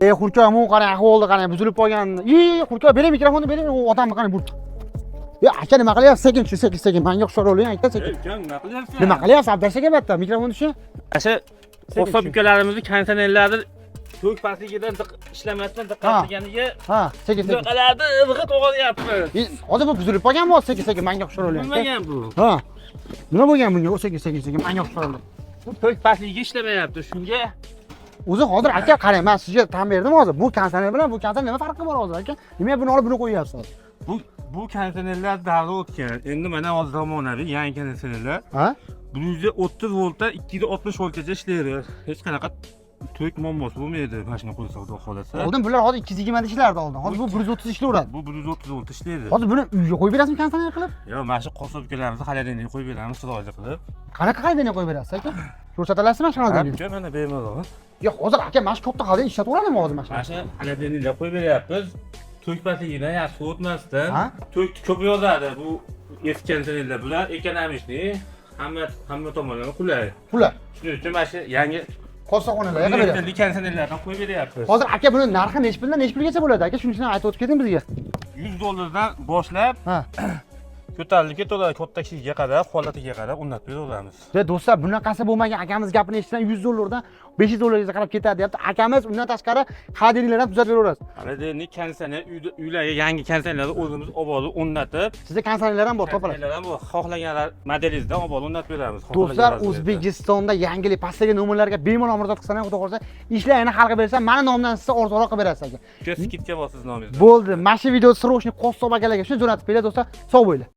Xurkoy mu qarang, ahvolni qarang, buzilib qolgan. Xurkoy bering mikrofonni bering, u odamni qarang bu. Aka nima qilyapsiz? Sekin. Menga hushyor bo'ling, aka sekin. Nima qilyapsan? Nima qilyapsiz? Abdashaka bitta mikrofonni tushing. Asha qo'sab ukalarimizni konditsionerlarni to'k pastligidan ishlamasdan diqqat qilganiga Ha, sekin. bunaqa izg'i to'g'rilyapti. Hozir bu buzilib qolganmi? Sekin, menga hushyor bo'ling. Bilmagan bu. Ha. Nima bo'lgan bunga? Sekin, menga hushyor bo'ling. Bu to'k pastligi ishlamayapti. Shunga O'zi hozir aka qarang, men sizga tan berdim hozir. Bu konditsioner bilan bu konditsioner nima farqi bor hozir aka? Nima buni olib buni qo'yyapsiz? bu konditsionerlar davri o'tgan. Endi mana hozir zamonaviy yangi konditsionerlar. Ha? 130 voltdan 260 voltgacha ishlaydi. Hech qanaqa to'k muammosi bo'lmaydi mashina qo'ysa xudo xolasa. Oldin bular hozir 220 da ishlardi oldin. Hozir bu 130 ishlayveradi. Bu 130 volt ishlaydi. Hozir buni uyga qo'yib berasizmi konditsioner qilib? Yo'q, mana shu qo'sab ukalarimizni xolodilnikka qo'yib beramiz chiroyli qilib. Qanaqa xolodilnikka qo'yib berasiz aka? Ko'rsatalasizmi xolodilnikni? Mana bemalol. Yo'q, hozir aka mana shu katta xolodilnik ishlataveradimi hozir mana shu? Mana shu xolodilnikka qo'yib beryapmiz. To'k pastligidan yaxshi o'tmasdan to'k ko'p yozadi. Bu eski konditsionerlar bular ekonomishni, hamma tomondan qulay. Qulay. Shuning uchun mana shu yangi Qo'saqonalar yoqib beradi. konditsionerlardan qo'yib beryapmiz. Hozir aka buni narxi nechi puldan nechi pulgacha bo'ladi aka? Shuning uchun aytib o'tib keting bizga. $100 dan boshlab Ha. ko'tarilib ketadi, katta kishiga qadar, holatiga qadar o'rnatib beraveramiz. Do'stlar, bunaqasi bo'lmagan akamiz gapini eshitgan $100 dan $500 gacha qarab ketadi deyapti. Akamiz undan tashqari xolodilniklarni tuzatib beraverasiz. Xolodilnik konditsioner uylarga yangi konditsionerlarni o'zimiz olib o'rnatib, Sizda konditsionerlar ham bor, topiladi. konditsionerlar ham bor. Xohlagan modelingizdan olib o'rnatib beramiz. Do'stlar, O'zbekistonda yangilik pastdagi nomerlarga bemalol murojaat qilsangiz, xudo xohlasa, ishlarni hal qilib bersa, meni nomimdan siz arzonroq qilib berasiz aka. Skidka bor siz nomingizda. Bo'ldi. Mana shu videoni srочно Qossob akalarga shuni jo'natib beringlar do'stlar. Sog' bo'linglar.